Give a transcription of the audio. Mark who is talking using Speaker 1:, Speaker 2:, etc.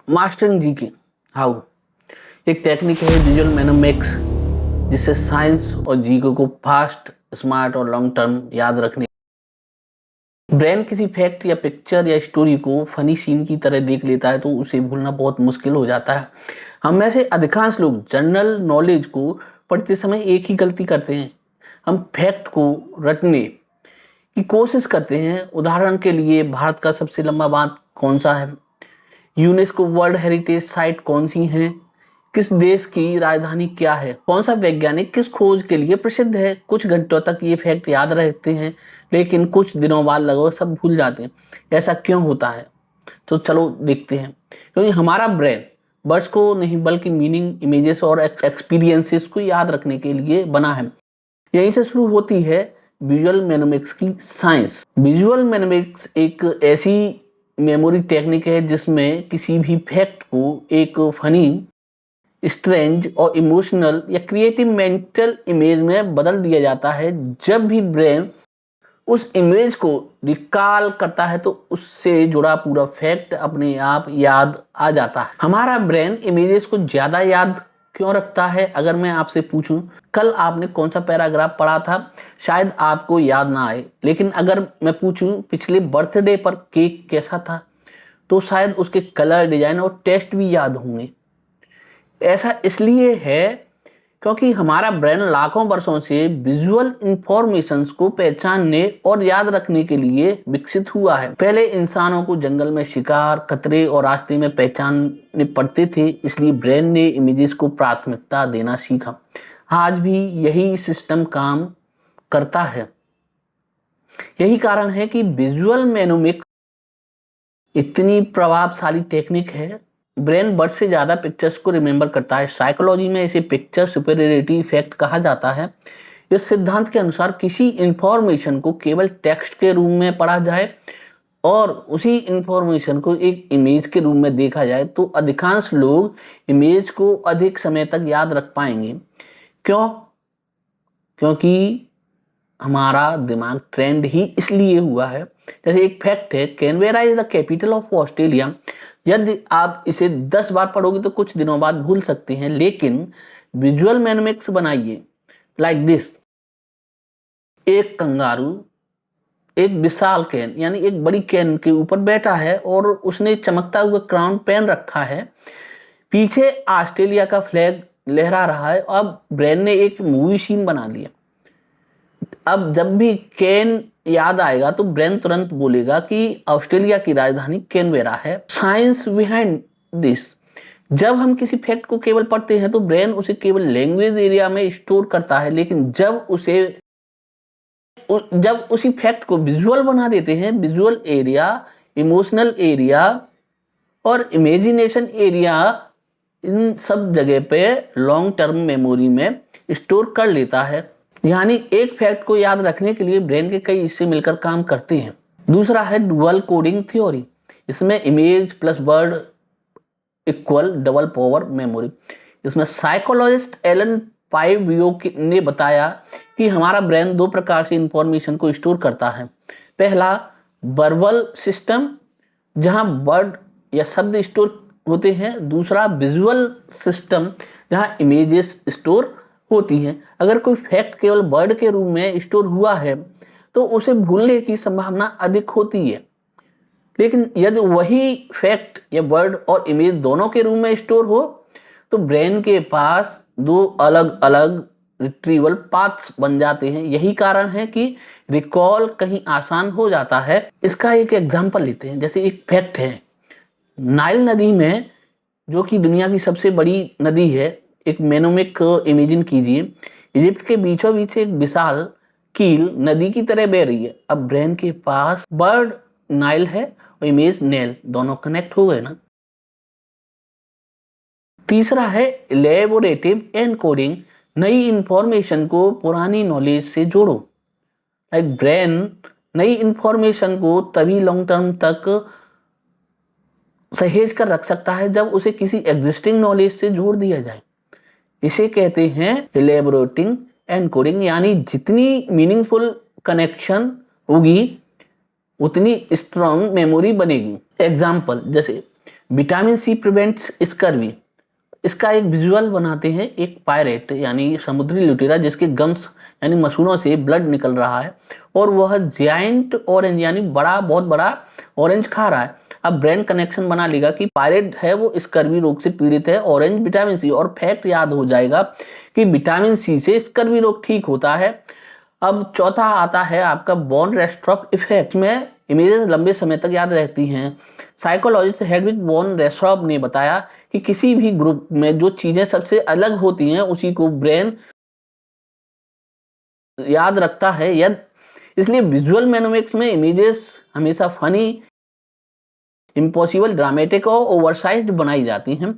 Speaker 1: Mastering जी के how एक technique है विजुअल मेनोमिक्स, जिससे साइंस और जीके को फास्ट, स्मार्ट और लॉन्ग टर्म याद रखने। ब्रेन किसी फैक्ट या पिक्चर या स्टोरी को फनी सीन की तरह देख लेता है तो उसे भूलना बहुत मुश्किल हो जाता है। हम में से अधिकांश लोग जनरल नॉलेज को पढ़ते समय एक ही गलती करते हैं, हम फैक्ट को रटने की कोशिश करते हैं। उदाहरण के लिए, भारत का सबसे लंबा बांध कौन सा है, यूनेस्को वर्ल्ड हेरिटेज साइट कौन सी है, किस देश की राजधानी क्या है, कौन सा वैज्ञानिक किस खोज के लिए प्रसिद्ध है। कुछ घंटों तक ये फैक्ट याद रहते हैं, लेकिन कुछ दिनों बाद लगभग सब भूल जाते हैं। ऐसा क्यों होता है? तो चलो देखते हैं। क्योंकि हमारा ब्रेन वर्ड्स को नहीं बल्कि मीनिंग, इमेजेस और एक्सपीरियंसेस को याद रखने के लिए बना है। यहीं से शुरू होती है विजुअल मेनोमिक्स की साइंस। विजुअल मेनोमिक्स एक ऐसी मेमोरी टेक्निक है जिसमें किसी भी फैक्ट को एक फनी, स्ट्रेंज और इमोशनल या क्रिएटिव मेंटल इमेज में बदल दिया जाता है। जब भी ब्रेन उस इमेज को रिकॉल करता है तो उससे जुड़ा पूरा फैक्ट अपने आप याद आ जाता है। हमारा ब्रेन इमेजेस को ज्यादा याद क्यों रखता है? अगर मैं आपसे पूछूं कल आपने कौन सा पैराग्राफ पढ़ा था, शायद आपको याद ना आए। लेकिन अगर मैं पूछूं पिछले बर्थडे पर केक कैसा था, तो शायद उसके कलर, डिजाइन और टेस्ट भी याद होंगे। ऐसा इसलिए है क्योंकि हमारा ब्रेन लाखों वर्षों से विजुअल इंफॉर्मेशंस को पहचानने और याद रखने के लिए विकसित हुआ है। पहले इंसानों को जंगल में शिकार, खतरे और रास्ते में पहचानने पड़ते थे, इसलिए ब्रेन ने इमेजेस को प्राथमिकता देना सीखा। आज भी यही सिस्टम काम करता है। यही कारण है कि विजुअल मेनोमिक्स इतनी प्रभावशाली टेक्निक है। ब्रेन वर्ड से ज्यादा पिक्चर्स को रिमेंबर करता है। साइकोलॉजी में इसे पिक्चर सुपेरियरिटी इफेक्ट कहा जाता है। इस सिद्धांत के अनुसार किसी इंफॉर्मेशन को केवल टेक्स्ट के रूप में पढ़ा जाए और उसी इंफॉर्मेशन को एक इमेज के रूप में देखा जाए तो अधिकांश लोग इमेज को अधिक समय तक याद रख पाएंगे। क्यों? क्योंकि हमारा दिमाग ट्रेंड ही इसलिए हुआ है। जैसे एक फैक्ट है, Canberra is the capital of Australia. यदि आप इसे 10 बार पढ़ोगे तो कुछ दिनों बाद भूल सकते हैं, लेकिन विजुअल मेनोमिक्स बनाइए लाइक दिस। एक कंगारू एक विशाल कैन यानी एक बड़ी कैन के ऊपर बैठा है और उसने चमकता हुआ क्राउन पहन रखा है। पीछे ऑस्ट्रेलिया का फ्लैग लहरा रहा है। अब ब्रेन ने एक मूवी सीन बना लिया। अब जब भी कैन याद आएगा तो ब्रेन तुरंत बोलेगा कि ऑस्ट्रेलिया की राजधानी कैनबेरा है। साइंस बिहाइंड दिस, जब हम किसी फैक्ट को केवल पढ़ते हैं तो ब्रेन उसे केवल लैंग्वेज एरिया में स्टोर करता है, लेकिन जब उसी फैक्ट को विजुअल बना देते हैं, विजुअल एरिया, इमोशनल एरिया और इमेजिनेशन एरिया, इन सब जगह पे लॉन्ग टर्म मेमोरी में स्टोर कर लेता है। यानी एक फैक्ट को याद रखने के लिए ब्रेन के कई हिस्से मिलकर काम करते हैं। दूसरा है डुअल कोडिंग थ्योरी। इसमें image plus word equal double power memory. इसमें साइकोलॉजिस्ट एलन पाइवियो ने बताया कि हमारा ब्रेन 2 प्रकार से इंफॉर्मेशन को स्टोर करता है। पहला वर्बल सिस्टम, जहां वर्ड या शब्द स्टोर होते हैं। दूसरा विजुअल सिस्टम, जहां इमेजेस स्टोर होती हैं। अगर कोई फैक्ट केवल वर्ड के रूप में स्टोर हुआ है तो उसे भूलने की संभावना अधिक होती है, लेकिन यदि वही फैक्ट या वर्ड और इमेज दोनों के रूप में स्टोर हो तो ब्रेन के पास 2 अलग अलग रिट्रीवल पाथ्स बन जाते हैं। यही कारण है कि रिकॉल कहीं आसान हो जाता है। इसका एक एग्जांपल लेते हैं। जैसे एक फैक्ट है, नाइल नदी में, जो कि दुनिया की सबसे बड़ी नदी है, एक मेनोमिक इमेजिन कीजिए। इजिप्ट के बीचों बीच एक विशाल कील नदी की तरह बह रही है। अब ब्रेन के पास वर्ड नाइल है और इमेज नेल, दोनों कनेक्ट हो गए ना। तीसरा है इलेबोरेटिव एनकोडिंग। नई इंफॉर्मेशन को पुरानी नॉलेज से जोड़ो। लाइक ब्रेन नई इंफॉर्मेशन को तभी लॉन्ग टर्म तक सहेज कर रख सकता है जब उसे किसी एग्जिस्टिंग नॉलेज से जोड़ दिया जाए। इसे कहते हैं इलेबोरेटिंग एनकोडिंग। यानी जितनी मीनिंगफुल कनेक्शन होगी उतनी स्ट्रॉन्ग मेमोरी बनेगी। एग्जाम्पल, जैसे विटामिन सी प्रिवेंट्स स्कर्वी। इसका एक विजुअल बनाते हैं, एक पायरेट यानी समुद्री लुटेरा जिसके गम्स यानी मसूड़ों से ब्लड निकल रहा है और वह जायंट ऑरेंज यानी बड़ा, बहुत बड़ा ऑरेंज खा रहा है। अब ब्रेन कनेक्शन बना लेगा कि पायरेट है वो स्कर्वी रोग से पीड़ित है, ऑरेंज विटामिन सी, और फैक्ट याद हो जाएगा कि विटामिन सी से स्कर्वी रोग ठीक होता है। अब चौथा आता है आपका बॉन रेस्ट्रॉप इफेक्ट में इमेजेस लंबे समय तक याद रहती हैं। साइकोलॉजिस्ट हेडविग वॉन रेस्ट्रॉप ने बताया कि किसी भी ग्रुप में जो चीजें सबसे अलग होती हैं उसी को ब्रेन याद रखता है। यद इसलिए विजुअल मेनोमिक्स में इमेजेस हमेशा फनी, इम्पॉसिबल, ड्रामेटिक और ओवरसाइज्ड बनाई जाती हैं।